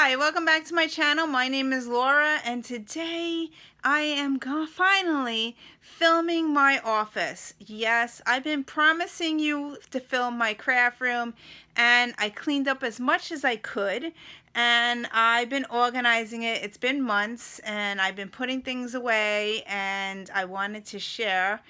Hi, welcome back to my channel. My name is Laura, and today I am finally filming my office. Yes, I've been promising you to film my craft room, and I cleaned up as much as I could, and I've been organizing it. It's been months, and I've been putting things away, and I wanted to share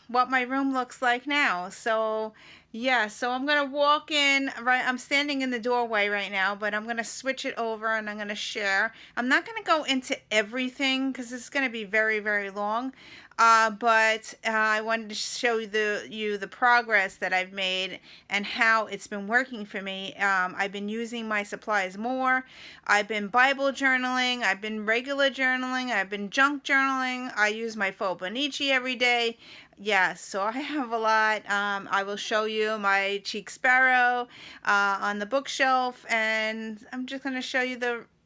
what my room looks like now. So yeah, so I'm gonna walk in, right, I'm standing in the doorway right now, but I'm gonna switch it over and I'm gonna share. I'm not gonna go into everything because it's gonna be very, very long. But I wanted to show you the progress that I've made and how it's been working for me. I've been using my supplies more. I've been Bible journaling. I've been regular journaling. I've been junk journaling. I use my Fobonichi every day. Yes, so I have a lot. I will show you my Cheek Sparrow on the bookshelf, and I'm just going to show you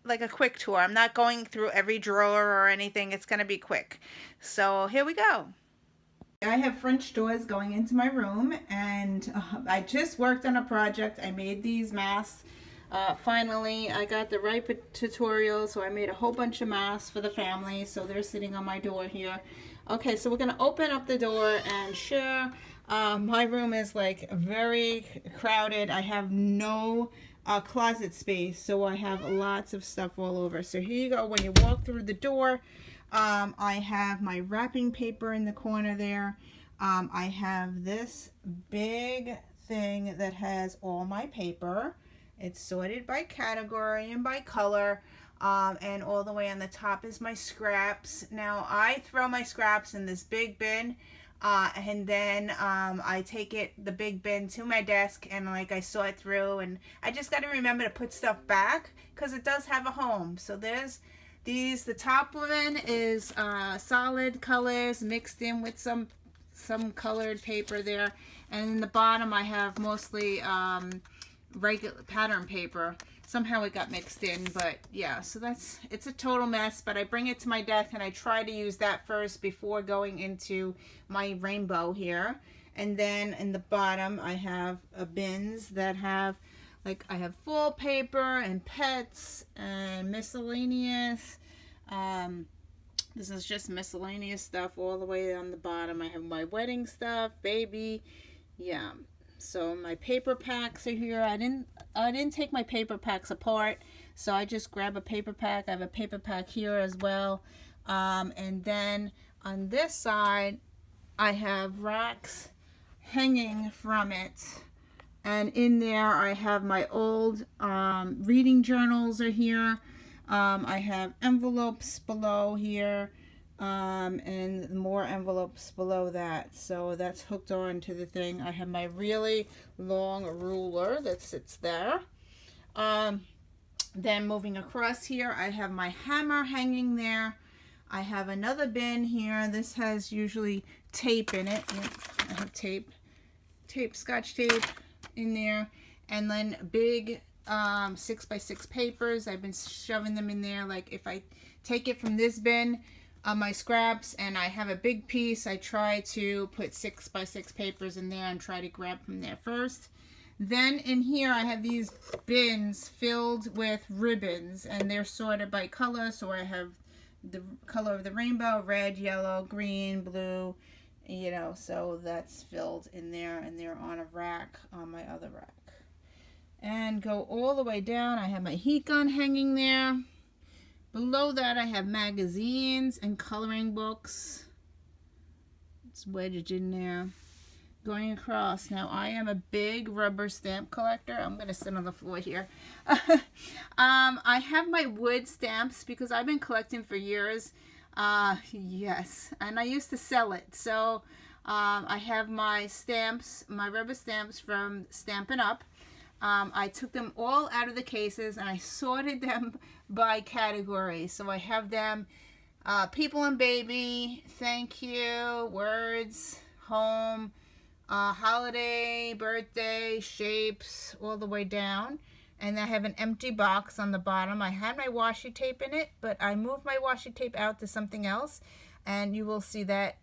like a quick tour. I'm not going through every drawer or anything. It's going to be quick. So here we go. I have French doors going into my room, and I just worked on a project. I made these masks. Finally, I got the right tutorial, so I made a whole bunch of masks for the family. So they're sitting on my door here. Okay, so we're gonna open up the door and share. My room is like very crowded. I have no closet space, so I have lots of stuff all over. So here you go. When you walk through the door, I have my wrapping paper in the corner there. I have this big thing that has all my paper. It's sorted by category and by color. And all the way on the top is my scraps. Now I throw my scraps in this big bin, and then I take the big bin to my desk, and like I sort through, and I just got to remember to put stuff back because it does have a home. So there's these. The top one is solid colors mixed in with some colored paper there, and in the bottom I have mostly regular pattern paper. Somehow it got mixed in, but yeah, so it's a total mess. But I bring it to my desk and I try to use that first before going into my rainbow here. And then in the bottom I have bins that have, like, I have fall paper and pets and miscellaneous. This is just miscellaneous stuff all the way on the bottom. I have my wedding stuff, baby, yeah. So my paper packs are here. I didn't take my paper packs apart, so I just grab a paper pack. I have a paper pack here as well. And then on this side, I have racks hanging from it. And in there, I have my old reading journals are here. I have envelopes below here. And more envelopes below that, so that's hooked on to the thing. I have my really long ruler that sits there. Then moving across here, I have my hammer hanging there. I have another bin here. This has usually tape in it. Yep, I have tape, scotch tape in there, and then big 6x6 papers. I've been shoving them in there. Like if I take it from this bin, my scraps, and I have a big piece, I try to put 6x6 papers in there and try to grab from there first. Then in here I have these bins filled with ribbons, and they're sorted by color. So I have the color of the rainbow: red, yellow, green, blue, you know, so that's filled in there, and they're on a rack on my other rack. And go all the way down, I have my heat gun hanging there. Below that, I have magazines and coloring books. It's wedged in there. Going across, now I am a big rubber stamp collector. I'm going to sit on the floor here. I have my wood stamps because I've been collecting for years. Yes, and I used to sell it. So I have my stamps, my rubber stamps from Stampin' Up! I took them all out of the cases and I sorted them by category. So I have them people and baby, thank you, words, home, holiday, birthday, shapes, all the way down. And I have an empty box on the bottom. I had my washi tape in it, but I moved my washi tape out to something else, and you will see that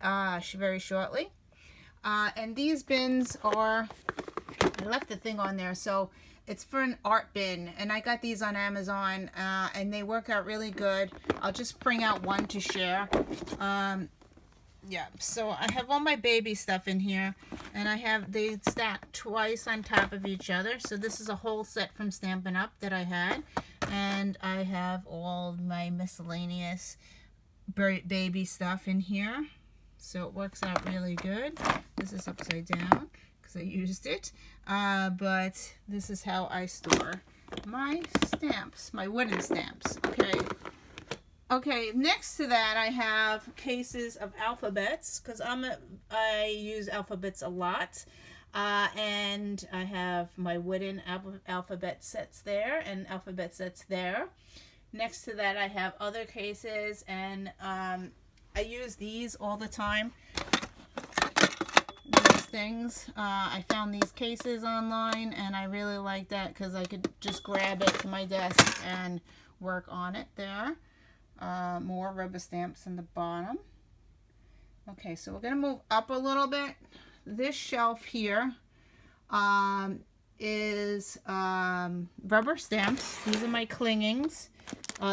very shortly. And these bins are, I left the thing on there, so It's for an art bin, and I got these on Amazon, and they work out really good. I'll just bring out one to share. Yeah, so I have all my baby stuff in here, and they stack twice on top of each other. So this is a whole set from Stampin' Up! That I had, and I have all my miscellaneous baby stuff in here. So it works out really good. This is upside down because I used it, but this is how I store my stamps, my wooden stamps. Okay, next to that I have cases of alphabets because I use alphabets a lot. And I have my wooden alphabet sets there and alphabet sets there. Next to that I have other cases, and I use these all the time. These things. I found these cases online, and I really like that because I could just grab it to my desk and work on it there. More rubber stamps in the bottom. Okay, so we're going to move up a little bit. This shelf here is rubber stamps. These are my clingings.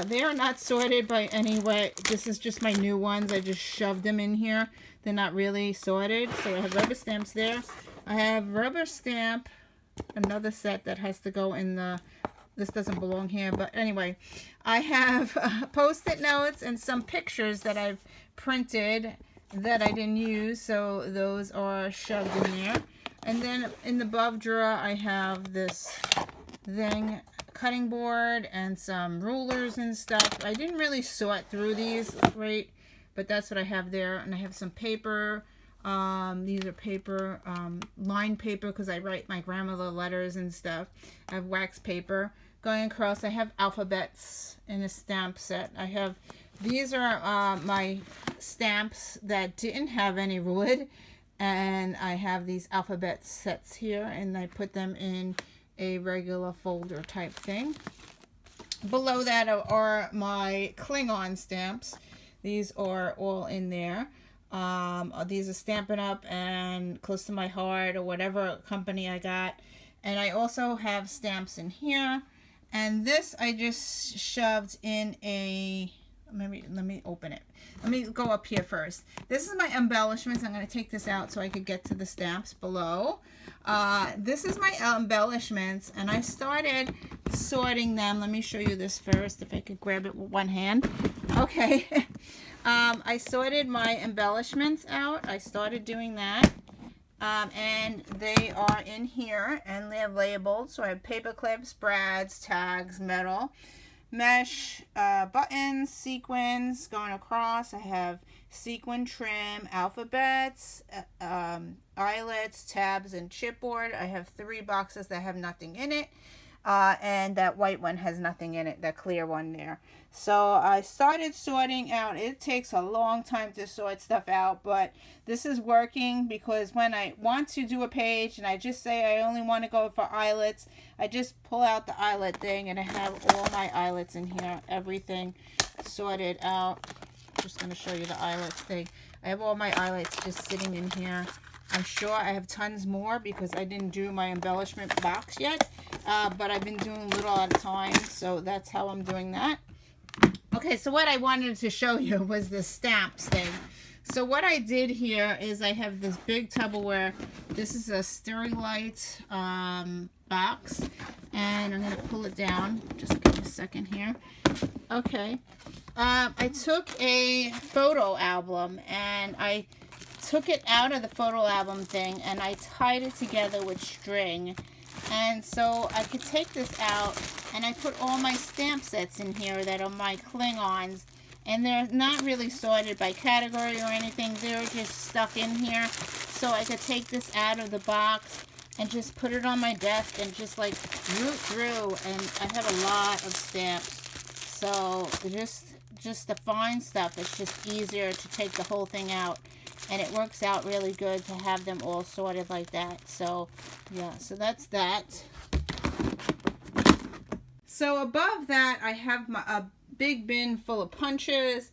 They are not sorted by any way. This is just my new ones. I just shoved them in here. They're not really sorted. So I have rubber stamps there. I have rubber stamp, another set that has to go in the... This doesn't belong here, but anyway, I have Post-it notes and some pictures that I've printed that I didn't use, so those are shoved in there. And then in the above drawer, I have this thing, cutting board, and some rulers and stuff. I didn't really sort through these great, but that's what I have there. And I have some paper. These are paper, lined paper, because I write my grandmother letters and stuff. I have wax paper. Going across, I have alphabets in a stamp set. These are my stamps that didn't have any wood, and I have these alphabet sets here, and I put them in a regular folder type thing. Below that are my Klingon stamps. These are all in there. These are Stampin' Up! And Close to My Heart, or whatever company I got. And I also have stamps in here. And this I just shoved in a, let me open it. Let me go up here first. This is my embellishments. I'm going to take this out so I could get to the stamps below. This is my embellishments, and I started sorting them. Let me show you this first, if I could grab it with one hand. Okay. I sorted my embellishments out. I started doing that. And they are in here, and they're labeled. So I have paper clips, brads, tags, metal, mesh, buttons, sequins going across. I have sequin trim, alphabets, eyelets, tabs, and chipboard. I have 3 boxes that have nothing in it. And that white one has nothing in it, that clear one there. So I started sorting out. It takes a long time to sort stuff out, but this is working because when I want to do a page and I just say I only want to go for eyelets, I just pull out the eyelet thing, and I have all my eyelets in here, everything sorted out. I'm just going to show you the eyelets thing. I have all my eyelets just sitting in here. I'm sure I have tons more because I didn't do my embellishment box yet, but I've been doing little at a time, so that's how I'm doing that. Okay, so what I wanted to show you was the stamps thing. So what I did here is I have this big Tupperware. This is a Sterilite box, and I'm going to pull it down. Just give me a second here. Okay. I took a photo album, and I took it out of the photo album thing, and I tied it together with string. And so I could take this out, and I put all my stamp sets in here that are my Klingons, and they're not really sorted by category or anything. They're just stuck in here. So I could take this out of the box and just put it on my desk and just like root through, and I have a lot of stamps. So just the fine stuff, it's just easier to take the whole thing out. And it works out really good to have them all sorted like that. So, yeah, so that's that. So above that, I have a big bin full of punches.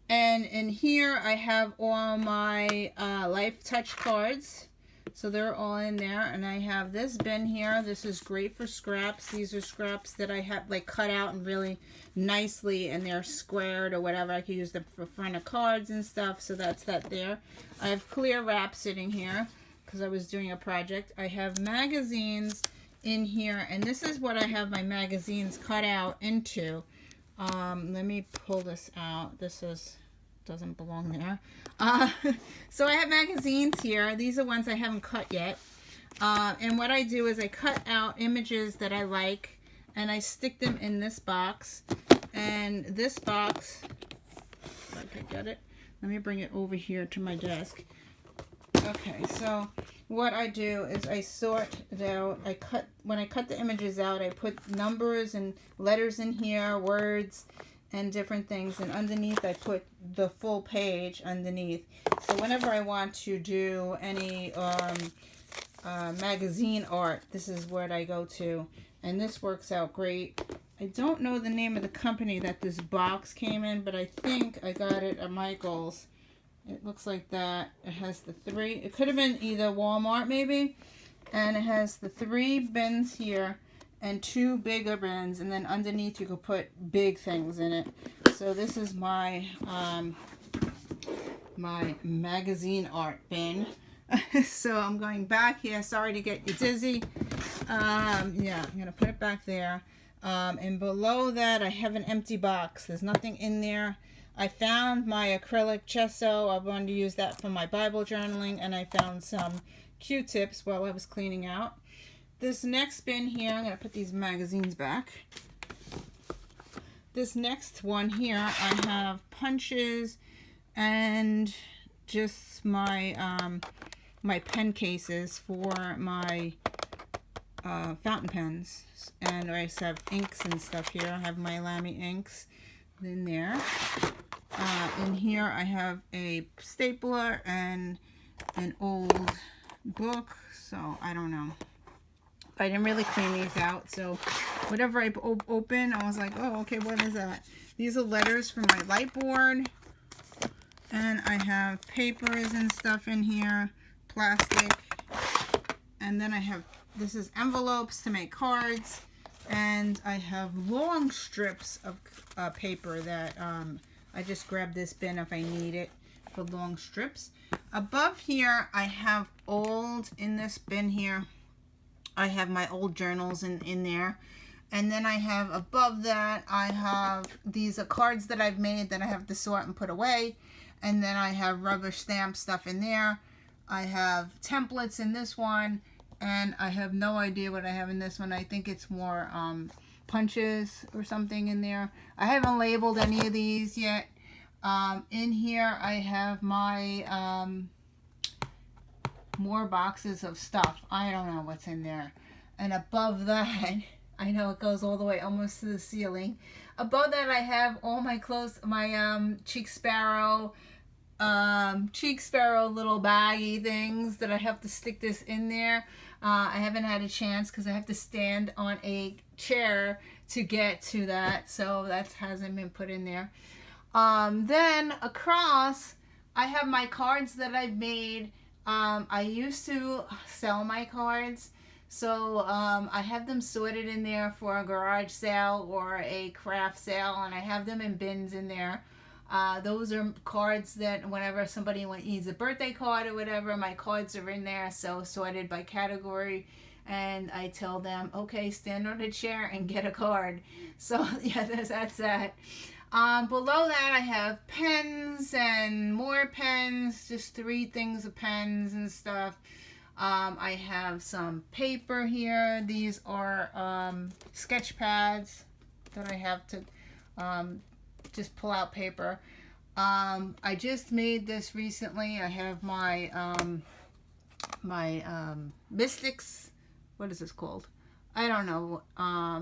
And in here, I have all my Life Touch cards. So they're all in there. And I have this bin here. This is great for scraps. These are scraps that I have like cut out and really nicely, and they're squared or whatever. I could use them for front of cards and stuff. So that's that there. I have clear wrap sitting here because I was doing a project. I have magazines in here, and this is what I have my magazines cut out into. Let me pull this out. This doesn't belong there. So I have magazines here. These are ones I haven't cut yet. And what I do is I cut out images that I like, and I stick them in this box. And this box, if I could get it, let me bring it over here to my desk. Okay, so what I do is I sort it out. When I cut the images out, I put numbers and letters in here, words, and different things. And underneath, I put the full page underneath. So whenever I want to do any magazine art, this is what I go to. And this works out great. I don't know the name of the company that this box came in, but I think I got it at Michael's. It looks like that. It has the 3. It could have been either Walmart maybe. And it has the 3 bins here and 2 bigger bins. And then underneath you could put big things in it. So this is my my magazine art bin. So I'm going back here. Sorry to get you dizzy. Yeah, I'm going to put it back there. And below that I have an empty box. There's nothing in there. I found my acrylic gesso. I wanted to use that for my Bible journaling, and I found some Q-tips while I was cleaning out. This next bin here, I'm going to put these magazines back. This next one here, I have punches and just my my pen cases for my fountain pens. And I just have inks and stuff here. I have my Lamy inks in there. In here I have a stapler and an old book, so I don't know. I didn't really clean these out, so whatever I open, I was like, oh, okay, what is that? These are letters from my light board, and I have papers and stuff in here, plastic, and then I have, this is envelopes to make cards, and I have long strips of paper that I just grab this bin if I need it for long strips. Above here, I have in this bin here, I have my old journals in there. And then I have above that, I have these are cards that I've made that I have to sort and put away. And then I have rubber stamp stuff in there. I have templates in this one. And I have no idea what I have in this one. I think it's more punches or something in there. I haven't labeled any of these yet. In here I have my more boxes of stuff. I don't know what's in there. And above that, I know it goes all the way almost to the ceiling. Above that I have all my clothes, my Cheek Sparrow little baggy things that I have to stick this in there. I haven't had a chance because I have to stand on a chair to get to that, so that hasn't been put in there. Then across I have my cards that I've made. I used to sell my cards, so I have them sorted in there for a garage sale or a craft sale, and I have them in bins in there. Those are cards that whenever somebody needs a birthday card or whatever, my cards are in there, so sorted by category. And I tell them, okay, stand on a chair and get a card. So yeah, that's that. Below that I have pens and more pens, just 3 things of pens and stuff. I have some paper here. These are sketch pads that I have to just pull out paper. I just made this recently. I have my Mystics. What is this called? I don't know.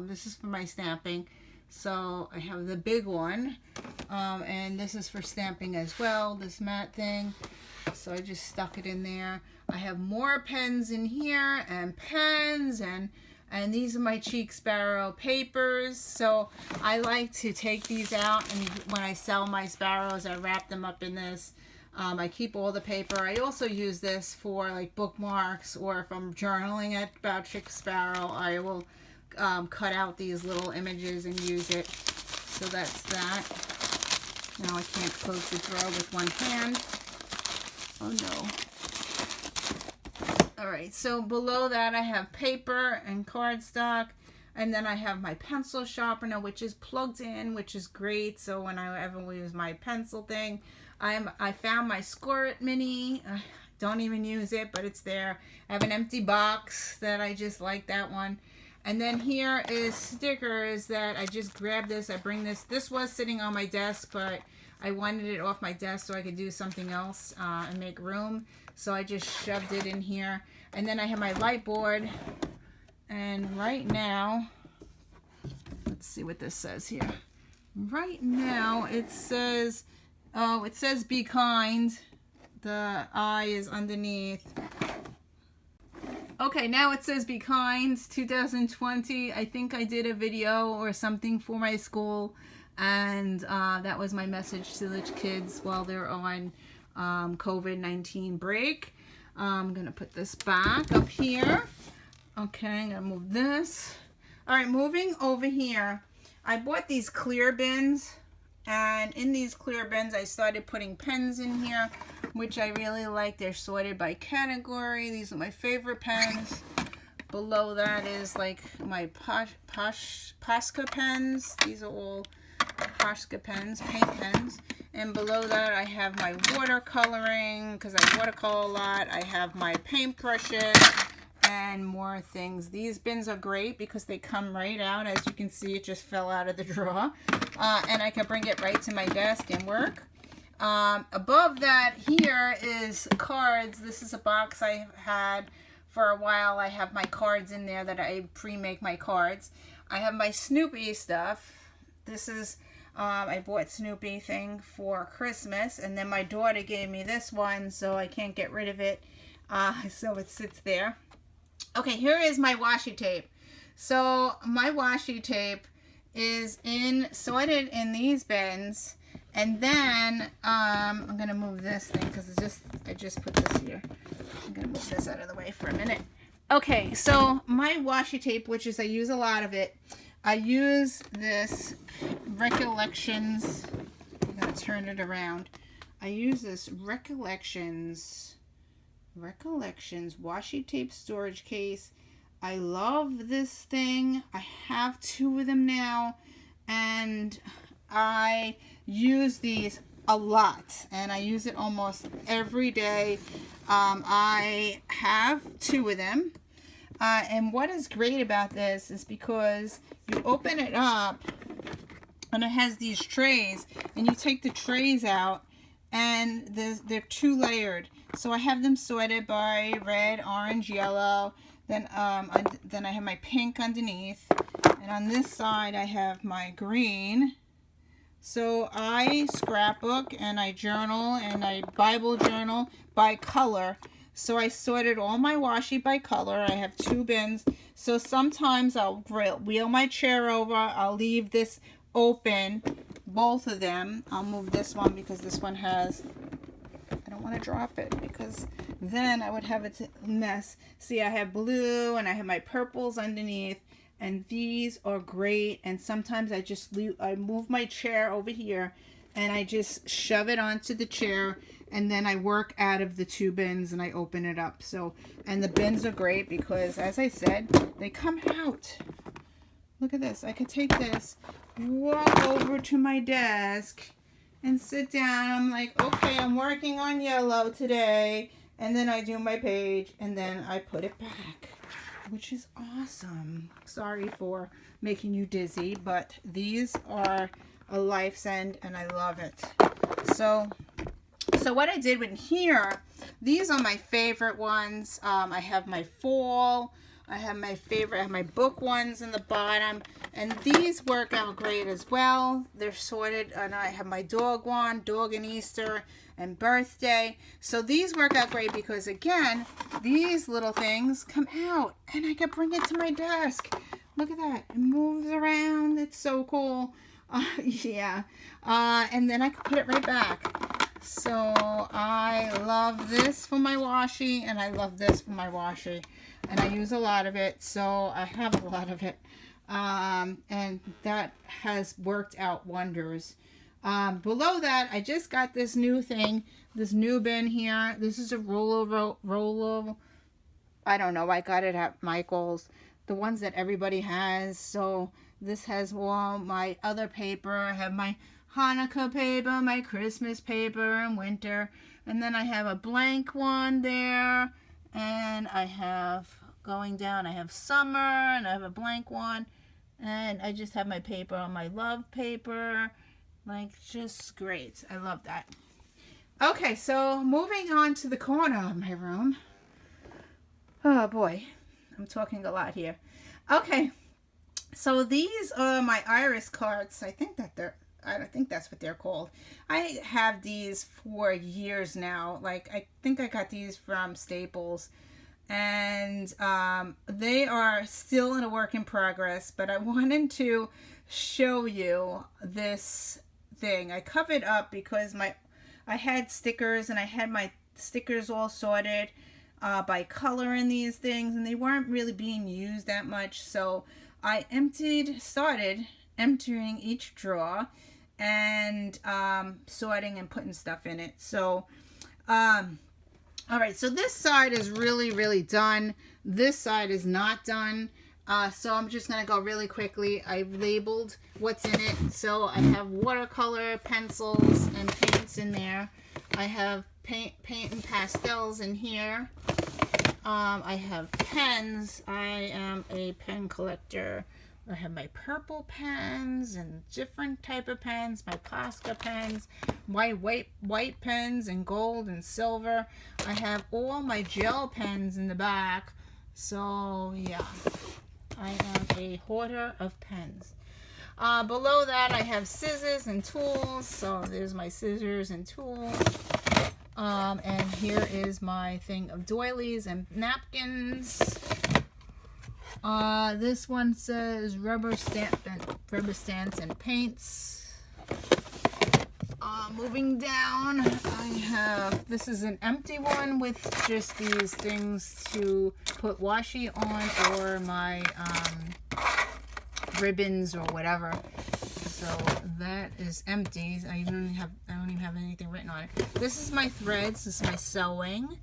This is for my stamping. So I have the big one, and this is for stamping as well, this matte thing. So I just stuck it in there. I have more pens in here, and pens, and these are my Cheek Sparrow papers. So I like to take these out, and when I sell my sparrows, I wrap them up in this. I keep all the paper. I also use this for like bookmarks, or if I'm journaling about Chick Sparrow, I will cut out these little images and use it. So that's that. Now I can't close the drawer with one hand. Oh no. All right, so below that I have paper and cardstock. And then I have my pencil sharpener, which is plugged in, which is great. So when I ever use my pencil thing, I found my Score It Mini. I don't even use it, but it's there. I have an empty box that I just like that one. And then here is stickers that I just grabbed this. I bring this. This was sitting on my desk, but I wanted it off my desk so I could do something else and make room. So I just shoved it in here. And then I have my light board. And right now, let's see what this says here. Right now it says, oh, it says be kind. The I is underneath. Okay, now it says be kind 2020. I think I did a video or something for my school, and that was my message to the kids while they're on COVID-19 break. I'm gonna put this back up here. Okay, I'm gonna move this. All right, moving over here. I bought these clear bins, and in these clear bins I started putting pens in here, which I really like. They're sorted by category. These are my favorite pens. Below that is like my Posca pens. These are all Posca pens, paint pens. And below that I have my watercoloring, because I watercolor a lot. I have my paintbrushes and more things. These bins are great because they come right out. As you can see, it just fell out of the drawer. And I can bring it right to my desk and work. Above that here is cards. This is a box I've had for a while. I have my cards in there that I pre-make my cards. I have my Snoopy stuff. This is, I bought Snoopy thing for Christmas, and then my daughter gave me this one, so I can't get rid of it. So it sits there. Okay, here is my washi tape. So my washi tape is sorted in these bins, and then I'm gonna move this thing because I just put this here. I'm gonna move this out of the way for a minute. Okay, so my washi tape, which is I use a lot of it. I use this Recollections. I'm gonna turn it around. I use this Recollections washi tape storage case. I love this thing. I have 2 of them now, and I use these a lot, and I use it almost every day. I have 2 of them, and what is great about this is because you open it up and it has these trays, and you take the trays out, and they're 2 layered. So I have them sorted by red, orange, yellow. Then I have my pink underneath, and on this side I have my green. So I scrapbook and I journal and I Bible journal by color. So I sorted all my washi by color. I have 2 bins. So sometimes I'll wheel my chair over. I'll leave this open, both of them. I'll move this one because this one has, I don't want to drop it because then I would have a mess. See, I have blue and I have my purples underneath, and these are great. And sometimes I move my chair over here and I just shove it onto the chair, and then I work out of the 2 bins and I open it up. So, and the bins are great because, as I said, they come out. Look at this. I could take this, walk over to my desk, and sit down. I'm like, okay, I'm working on yellow today. And then I do my page, and then I put it back, which is awesome. Sorry for making you dizzy, but these are a life's end, and I love it. So what I did with here, these are my favorite ones. I have my fall. I have my favorite, I have my book ones in the bottom, and these work out great as well. They're sorted, and I have my dog one, dog and Easter, and birthday. So these work out great because, again, these little things come out, and I can bring it to my desk. Look at that. It moves around. It's so cool. Yeah. And then I can put it right back. So I love this for my washi, and I love this for my washi, and I use a lot of it, so I have a lot of it, and that has worked out wonders. Below that, I just got this new thing, this new bin here. This is a Rollo. I don't know, I got it at Michael's, the ones that everybody has. So this has all my other paper. I have my Hanukkah paper, my Christmas paper, and winter. And then I have a blank one there. And I have, going down, I have summer, and I have a blank one. And I just have my paper on my love paper. Like, just great. I love that. Okay, so moving on to the corner of my room. Oh boy, I'm talking a lot here. Okay, so these are my iris cards. I think that's what they're called. I have these for years now. Like, I think I got these from Staples, and they are still in a work in progress, but I wanted to show you this thing. I covered up because I had stickers, and I had my stickers all sorted by color in these things, and they weren't really being used that much. So I started emptying each drawer and sorting and putting stuff in it. So all right, so this side is really done. This side is not done. So I'm just going to go really quickly. I've labeled what's in it. So I have watercolor, pencils, and paints in there. I have paint and pastels in here. I have pens. I am a pen collector. I have my purple pens and different type of pens, my Posca pens, my white pens and gold and silver. I have all my gel pens in the back. So yeah, I am a hoarder of pens. Below that, I have scissors and tools. So there's my scissors and tools. And here is my thing of doilies and napkins. This one says rubber stamps and paints. Moving down, I have, this is an empty one with just these things to put washi on, or my ribbons or whatever. So that is empty. I don't even have anything written on it. This is my threads. This is my sewing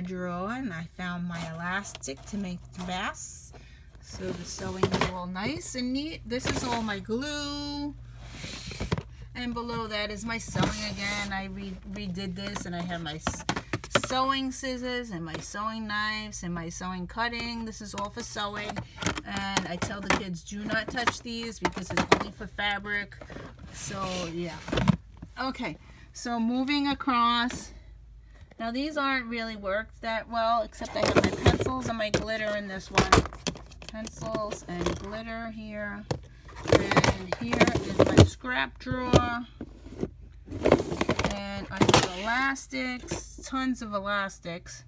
drawer, and I found my elastic to make the mask. So the sewing is all nice and neat. This is all my glue. And below that is my sewing again. I redid this, and I have my sewing scissors and my sewing knives and my sewing cutting. This is all for sewing, and I tell the kids, do not touch these because it's only for fabric. So yeah. Okay, so moving across. Now these aren't really worked that well, except I have my pencils and my glitter in this one. Pencils and glitter here. And here is my scrap drawer. And I have elastics, tons of elastics.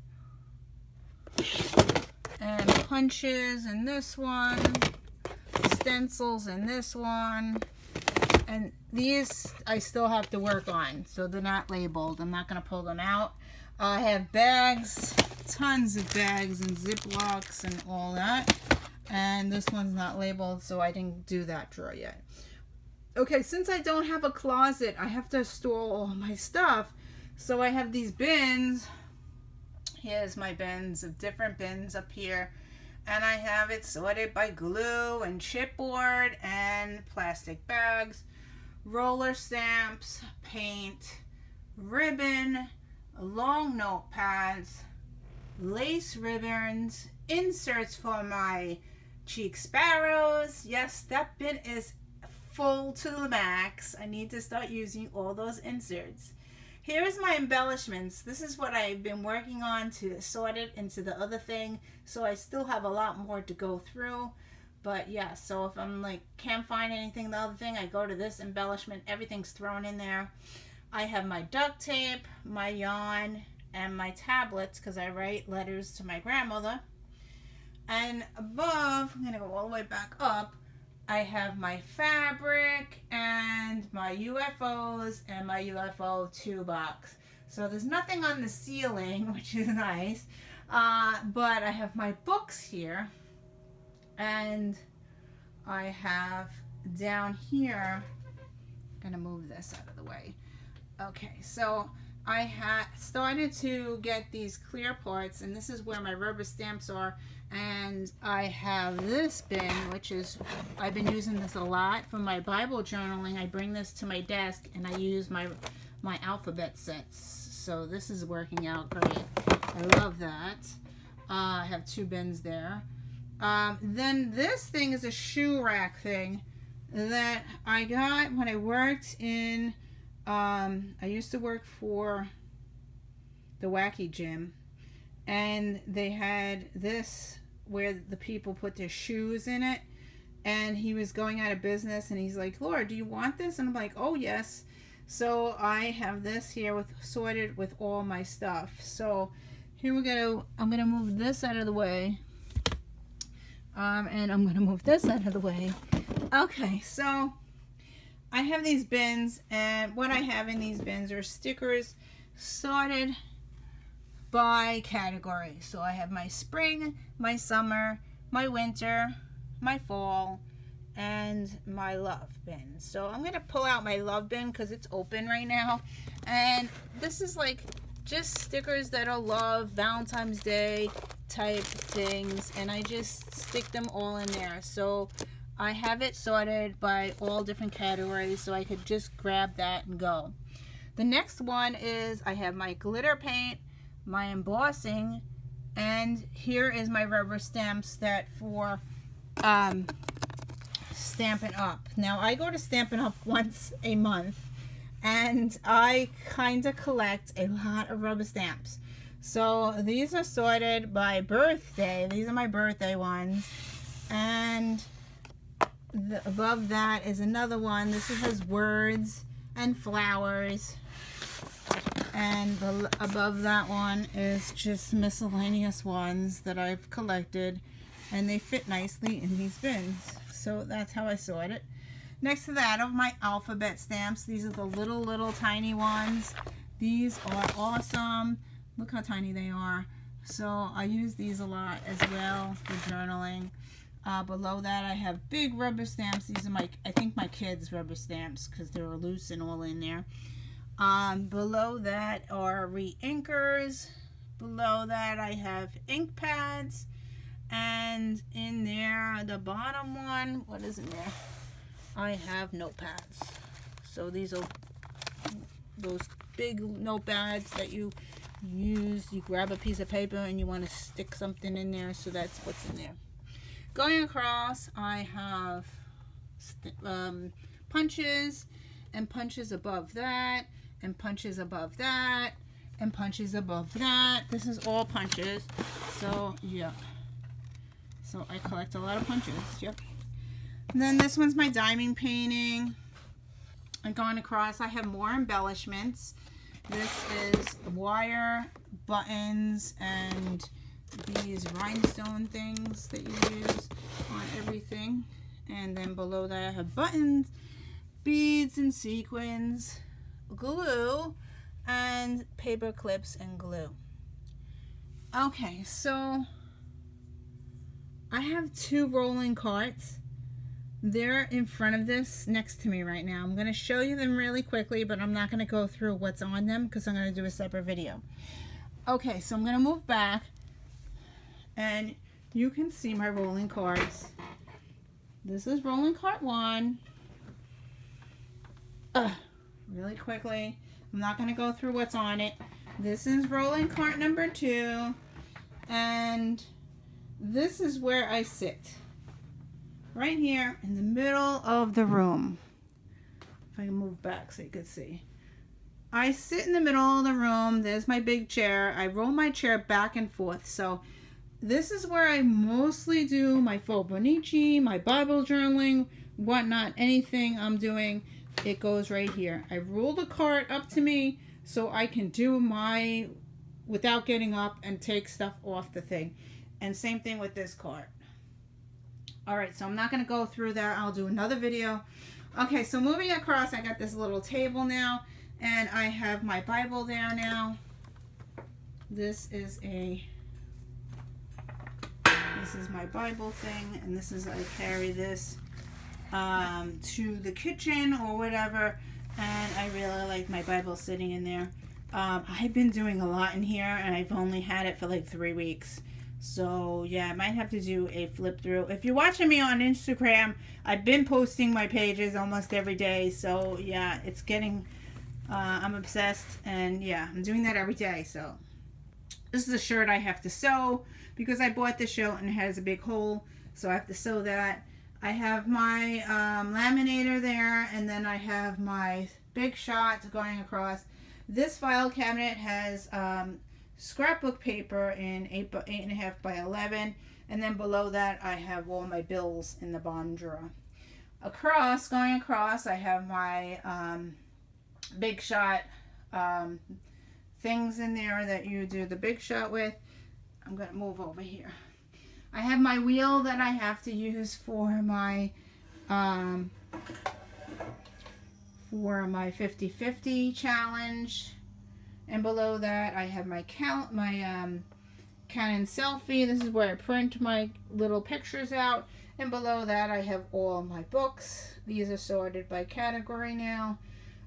And punches in this one. Stencils in this one. And these I still have to work on, so they're not labeled. I'm not going to pull them out. I have bags, tons of bags and Ziplocs and all that. And this one's not labeled, so I didn't do that drawer yet. Okay, since I don't have a closet, I have to store all my stuff. So I have these bins. Here's my bins of different bins up here. And I have it sorted by glue and chipboard and plastic bags, roller stamps, paint, ribbon, long notepads, lace ribbons, inserts for my cheek sparrows. Yes, that bin is full to the max. I need to start using all those inserts. Here's my embellishments. This is what I've been working on to sort it into the other thing. So I still have a lot more to go through. But yeah, so if I'm like, can't find anything, the other thing, I go to this embellishment. Everything's thrown in there. I have my duct tape, my yarn, and my tablets because I write letters to my grandmother. And above, I'm going to go all the way back up. I have my fabric and my UFOs and my UFO 2 box. So there's nothing on the ceiling, which is nice. But I have my books here. And I have down here, I'm going to move this out of the way. Okay, so I had started to get these clear parts, and this is where my rubber stamps are. And I have this bin, which is, I've been using this a lot for my Bible journaling. I bring this to my desk and I use my alphabet sets. So this is working out great. I love that. I have 2 bins there. Then this thing is a shoe rack thing that I got when I worked in, I used to work for the Wacky Gym, and they had this where the people put their shoes in it, and he was going out of business, and he's like, Laura, do you want this? And I'm like, oh yes. So I have this here with sorted with all my stuff. So here we go. I'm gonna move this out of the way. And I'm gonna move this out of the way. Okay, so I have these bins, and what I have in these bins are stickers sorted by category. So I have my spring, my summer, my winter, my fall, and my love bin. So I'm gonna pull out my love bin because it's open right now, and this is like just stickers that are love, Valentine's Day type things, and I just stick them all in there. So I have it sorted by all different categories, so I could just grab that and go. The next one is I have my glitter paint, my embossing, and here is my rubber stamps that for Stampin' Up. Now I go to Stampin' Up once a month, and I kind of collect a lot of rubber stamps. So these are sorted by birthday. These are my birthday ones, and above that is another one. This has words and flowers, and above that one is just miscellaneous ones that I've collected, and they fit nicely in these bins. So that's how I sort it. Next to that are my alphabet stamps. These are the little tiny ones. These are awesome. Look how tiny they are. So I use these a lot as well for journaling. Below that I have big rubber stamps. These are I think my kids' rubber stamps because they're loose and all in there. Below that are re-inkers. Below that I have ink pads. And in there, the bottom one, what is in there? I have notepads. So these are those big notepads that you use. You grab a piece of paper and you want to stick something in there, so that's what's in there. Going across, I have punches, and punches above that, and punches above that, and punches above that. This is all punches. So yeah. So I collect a lot of punches. Yep. And then this one's my diamond painting. And going across, I have more embellishments. This is wire, buttons, and these rhinestone things that you use on everything. And then below that I have buttons, beads and sequins, glue, and paper clips and glue. Okay, so I have 2 rolling carts. They're in front of this next to me right now. I'm going to show you them really quickly, but I'm not going to go through what's on them because I'm going to do a separate video. Okay, so I'm going to move back, and you can see my rolling carts. This is rolling cart 1. Really quickly. I'm not going to go through what's on it. This is rolling cart number 2, and this is where I sit. Right here in the middle of the room. If I can move back so you can see. I sit in the middle of the room. There's my big chair. I roll my chair back and forth. So this is where I mostly do my Fobonichi, my Bible journaling, whatnot, anything I'm doing, it goes right here. I roll the cart up to me so I can do my, without getting up and take stuff off the thing. And same thing with this cart. All right, so I'm not going to go through that. I'll do another video. Okay, so moving across, I got this little table now, and I have my Bible there now. This is my Bible thing, and this is, I carry this to the kitchen or whatever, and I really like my Bible sitting in there. I've been doing a lot in here, and I've only had it for like 3 weeks. So yeah, I might have to do a flip through. If you're watching me on Instagram, I've been posting my pages almost every day. So yeah, it's getting, I'm obsessed, and yeah, I'm doing that every day. So this is a shirt I have to sew because I bought this shirt and it has a big hole. So I have to sew that. I have my laminator there, and then I have my Big Shot going across. This file cabinet has scrapbook paper in 8.5 by 11, and then below that I have all my bills in the bottom drawer. Going across, I have my Big Shot things in there that you do the Big Shot with. I'm going to move over here. I have my wheel that I have to use for my 50-50 challenge. And below that, I have my Canon selfie. This is where I print my little pictures out. And below that, I have all my books. These are sorted by category now.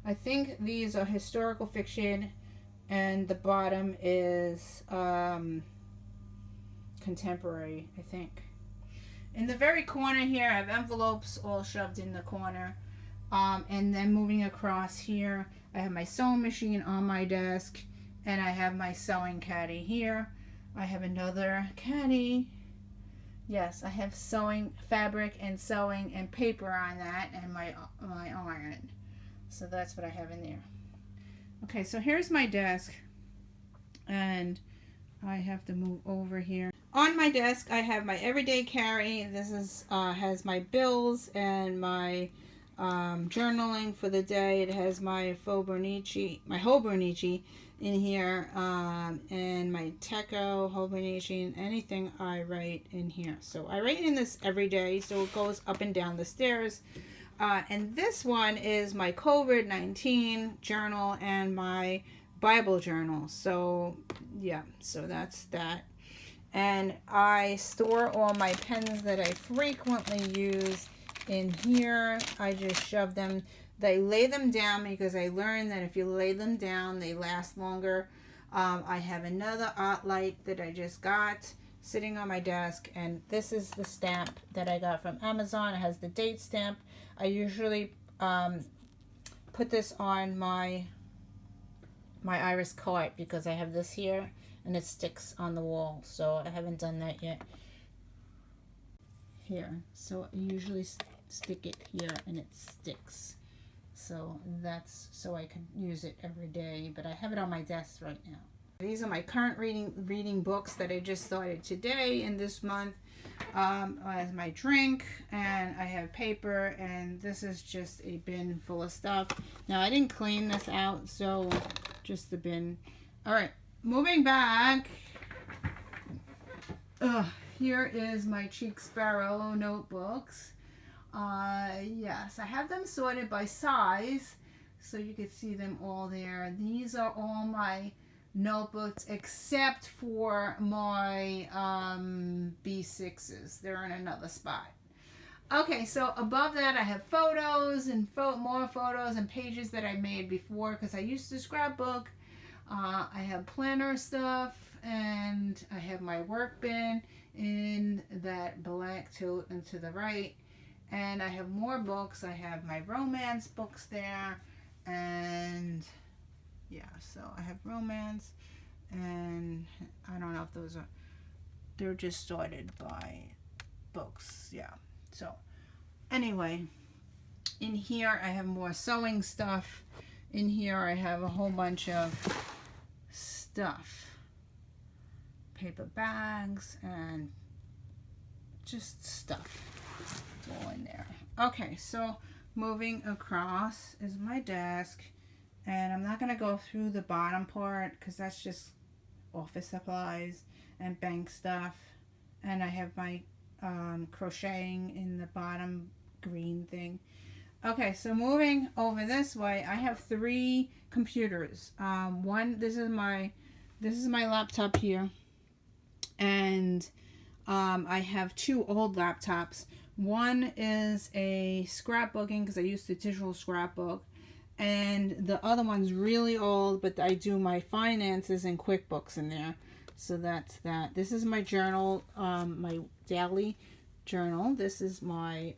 I think these are historical fiction, and the bottom is contemporary, I think. In the very corner here, I have envelopes all shoved in the corner. And then moving across here, I have my sewing machine on my desk, and I have my sewing caddy here. I have another caddy. Yes, I have sewing fabric and sewing and paper on that, and my iron. So that's what I have in there. Okay, so here's my desk, and I have to move over here. On my desk, I have my everyday carry. This is has my bills and my journaling for the day. It has my Hobonichi in here, and my Techo, Hobonichi, and anything I write in here. So I write in this every day, so it goes up and down the stairs. And this one is my COVID-19 journal and my Bible journal. So yeah, so that's that. And I store all my pens that I frequently use in here. I just shove them. They lay them down because I learned that if you lay them down, they last longer. I have another art light that I just got sitting on my desk, and this is the stamp that I got from Amazon. It has the date stamp. I usually put this on my iris cart because I have this here and it sticks on the wall, so I haven't done that yet. Here, so I usually stick it here and it sticks, so that's so I can use it every day, but I have it on my desk right now. These are my current reading books that I just started today and this month. As my drink, and I have paper, and this is just a bin full of stuff. Now I didn't clean this out, so just the bin. All right, moving back. Here is my Cheek Sparrow notebooks. Yes, I have them sorted by size, so you can see them all there. These are all my notebooks except for my B6s. They're in another spot. Okay, so above that I have photos and more photos and pages that I made before because I used to scrapbook. I have planner stuff, and I have my work bin in that black tote and to the right, and I have more books. I have my romance books there, and yeah, so I have romance, and I don't know if those are, they're just sorted by books. Yeah, so anyway, in here I have more sewing stuff. In here I have a whole bunch of stuff, paper bags and just stuff. It's all in there. Okay, so moving across is my desk. And I'm not going to go through the bottom part because that's just office supplies and bank stuff. And I have my crocheting in the bottom green thing. Okay, so moving over this way, I have 3 computers. This is my laptop here, and I have 2 old laptops. One is a scrapbooking because I used to digital scrapbook, and the other one's really old, but I do my finances and QuickBooks in there. So that's that. This is my journal, my daily journal. This is my,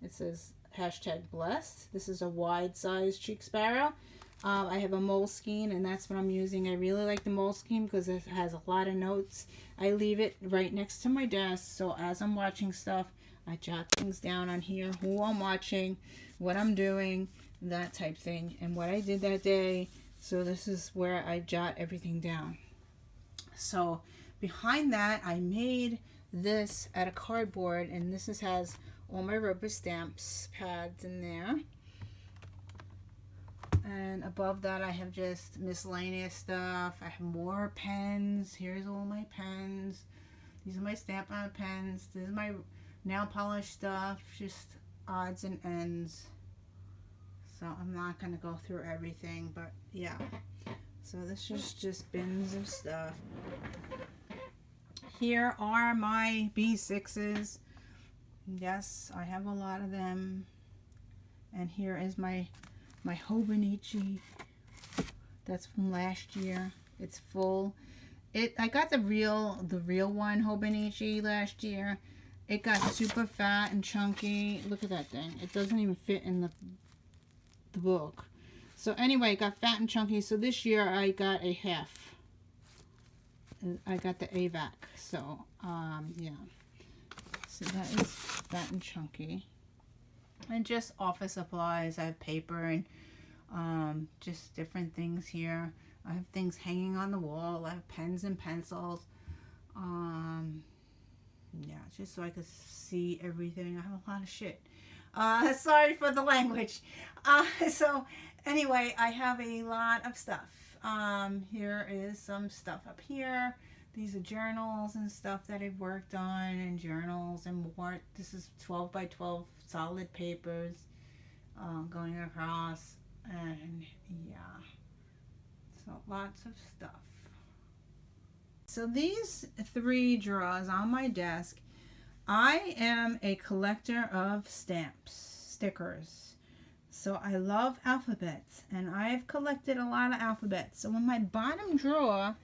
it says #blessed. This is a wide size cheek sparrow. I have a Moleskine, and that's what I'm using. I really like the Moleskine because it has a lot of notes. I leave it right next to my desk, so as I'm watching stuff, I jot things down on here, who I'm watching, what I'm doing, that type thing, and what I did that day. So this is where I jot everything down. So behind that, I made this out of cardboard, and this has all my rubber stamps pads in there. And above that, I have just miscellaneous stuff. I have more pens. Here's all my pens. These are my stamp-on pens. This is my nail polish stuff, just odds and ends. So I'm not going to go through everything, but yeah. So this is just bins of stuff. Here are my B6s. Yes, I have a lot of them. And here is my Hobonichi. That's from last year. It's full. I got the real one Hobonichi last year. It got super fat and chunky. Look at that thing. It doesn't even fit in the book. So anyway, it got fat and chunky. So this year I got a half. I got the AVAC. So yeah. So that is fat and chunky. And just office supplies. I have paper and just different things here. I have things hanging on the wall. I have pens and pencils. Yeah, just so I could see everything. I have a lot of shit. Sorry for the language. So anyway, I have a lot of stuff. Here is some stuff up here. These are journals and stuff that I've worked on, and journals and more. This is 12 by 12 solid papers going across, and yeah, so lots of stuff. So these 3 drawers on my desk, I am a collector of stickers. So I love alphabets, and I've collected a lot of alphabets. So in my bottom drawer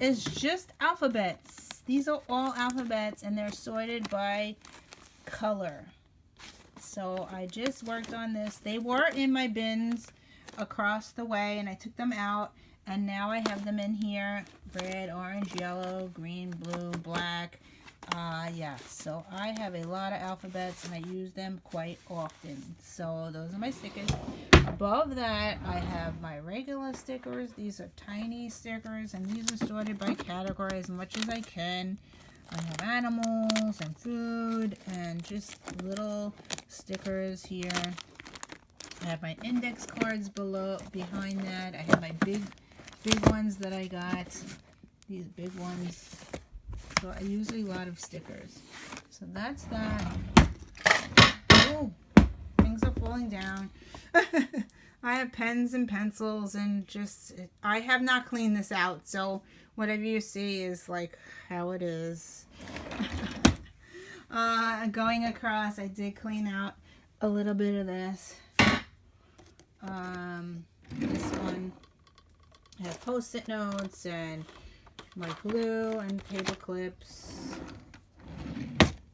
is just alphabets. These are all alphabets, and they're sorted by color. So I just worked on this. They were in my bins across the way, and I took them out, and now I have them in here. Red, orange, yellow, green, blue, black. Yeah, so I have a lot of alphabets, and I use them quite often. So those are my stickers. Above that, I have my regular stickers. These are tiny stickers, and these are sorted by category as much as I can. I have animals and food and just little stickers here. I have my index cards behind that. I have my big ones that I got. These big ones. So I use a lot of stickers. So that's that. Oh, things are falling down. I have pens and pencils, and I have not cleaned this out. So whatever you see is like how it is. Going across, I did clean out a little bit of this. This one, I have post-it notes and my glue and paper clips.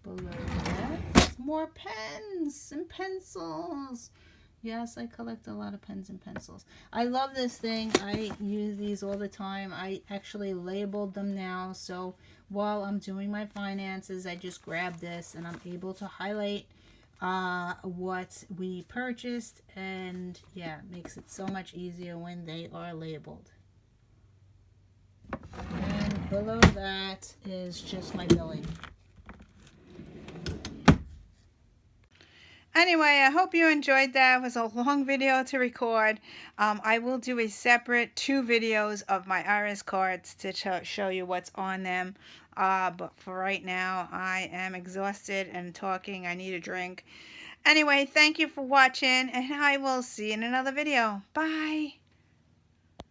Below that, more pens and pencils. Yes, I collect a lot of pens and pencils. I love this thing. I use these all the time. I actually labeled them now, so while I'm doing my finances, I just grab this and I'm able to highlight what we purchased, and yeah, it makes it so much easier when they are labeled. And below that is just my billing. Anyway, I hope you enjoyed that. It was a long video to record. I will do a separate 2 videos of my Iris cards to show you what's on them. But for right now, I am exhausted and talking. I need a drink. Anyway, thank you for watching, and I will see you in another video. Bye.